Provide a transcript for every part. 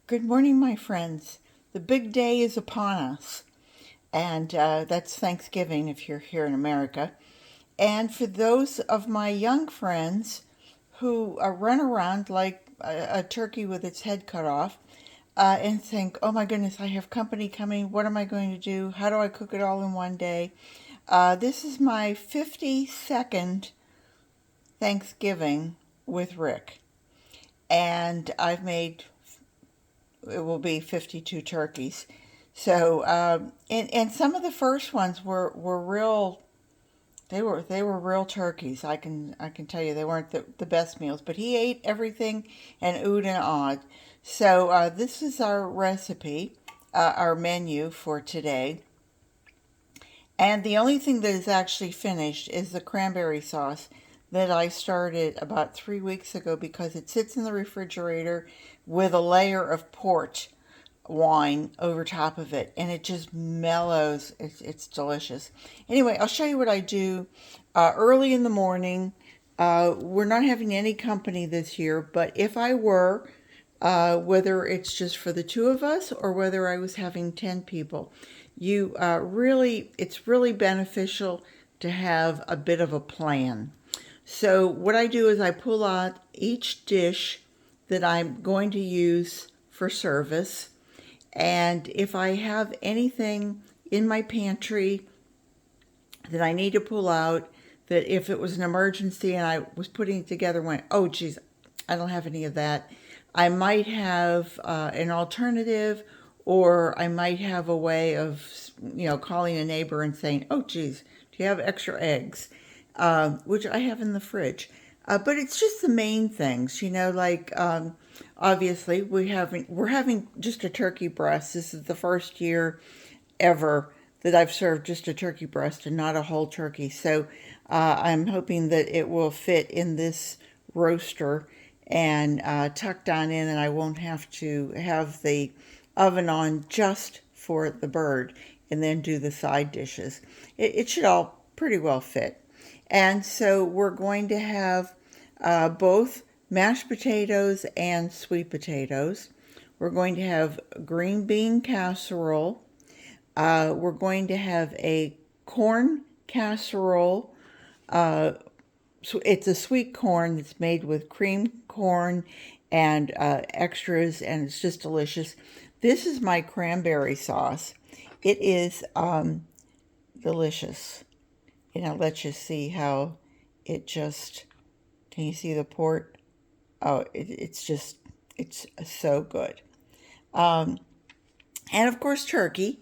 Good morning, my friends. The big day is upon us, and that's Thanksgiving if you're here in America. And for those of my young friends who run around like a turkey with its head cut off and think, oh my goodness, I have company coming. What am I going to do? How do I cook it all in one day? This is my 52nd Thanksgiving with Rick, and I've made it will be 52 turkeys. So, and some of the first ones were real. They were real turkeys. I can tell you they weren't the best meals, but he ate everything and oohed and awed. So this is our recipe, our menu for today. And the only thing that is actually finished is the cranberry sauce that I started about 3 weeks ago because it sits in the refrigerator with a layer of port wine over top of it, and it just mellows. It's delicious. Anyway, I'll show you what I do early in the morning. We're not having any company this year, but if I were, whether it's just for the two of us or whether I was having 10 people, it's really beneficial to have a bit of a plan. So what I do is I pull out each dish that I'm going to use for service. And if I have anything in my pantry that I need to pull out, that if it was an emergency and I was putting it together, went, oh, geez, I don't have any of that. I might have an alternative, or I might have a way of, calling a neighbor and saying, oh, geez, do you have extra eggs? Which I have in the fridge. But it's just the main things, obviously we're having just a turkey breast. This is the first year ever that I've served just a turkey breast and not a whole turkey. So I'm hoping that it will fit in this roaster and tucked on in, and I won't have to have the oven on just for the bird and then do the side dishes. It should all pretty well fit. And so we're going to have both mashed potatoes and sweet potatoes. We're going to have green bean casserole. We're going to have a corn casserole. So it's a sweet corn that's made with cream corn and extras, and it's just delicious. This is my cranberry sauce. It is delicious. And I'll let you see how it just, can you see the port? Oh, it's so good. Um, and of course, turkey,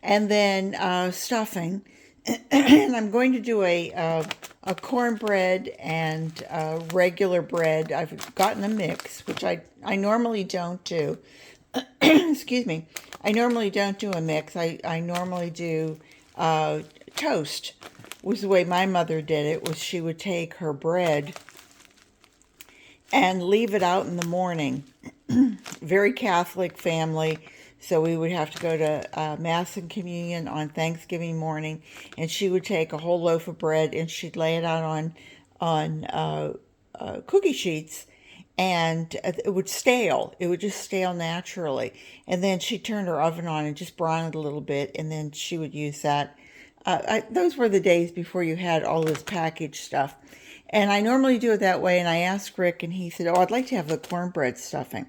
and then stuffing. And I'm going to do a cornbread and regular bread. I've gotten a mix, which I normally don't do. Excuse me. I normally don't do a mix. I normally do toast. Was the way my mother did it. Was she would take her bread and leave it out in the morning. Very Catholic family, so we would have to go to Mass and Communion on Thanksgiving morning, and she would take a whole loaf of bread and she'd lay it out on cookie sheets, and it would stale. It would just stale naturally, and then she'd turn her oven on and just brown it a little bit, and then she would use that. Those were the days before you had all this packaged stuff. And I normally do it that way. And I asked Rick, and he said, oh, I'd like to have the cornbread stuffing.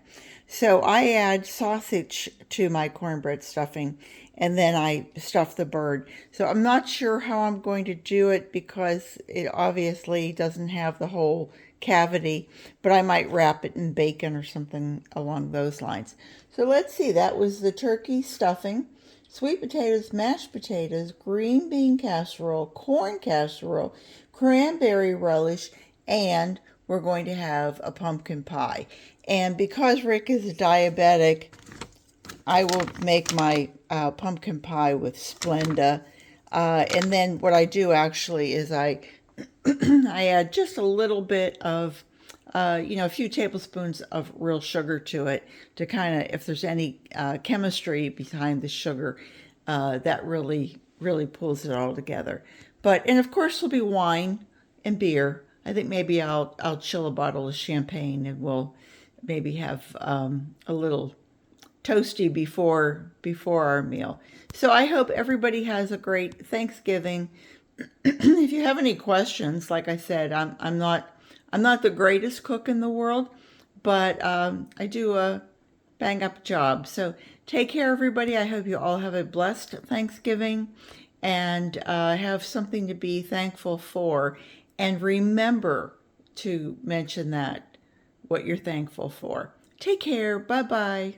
So I add sausage to my cornbread stuffing, and then I stuff the bird. So I'm not sure how I'm going to do it because it obviously doesn't have the whole cavity, but I might wrap it in bacon or something along those lines. So let's see, that was the turkey stuffing, sweet potatoes, mashed potatoes, green bean casserole, corn casserole, cranberry relish, and we're going to have a pumpkin pie. And because Rick is a diabetic, I will make my pumpkin pie with Splenda. And then what I do actually is I I add just a little bit of, a few tablespoons of real sugar to it to kind of, if there's any chemistry behind the sugar, that really pulls it all together. And of course there'll be wine and beer. I think maybe I'll chill a bottle of champagne, and we'll maybe have a little toasty before our meal. So I hope everybody has a great Thanksgiving. If you have any questions, like I said, I'm not the greatest cook in the world, but I do a bang up job. So take care, everybody. I hope you all have a blessed Thanksgiving and have something to be thankful for. And remember to mention that, what you're thankful for. Take care. Bye bye.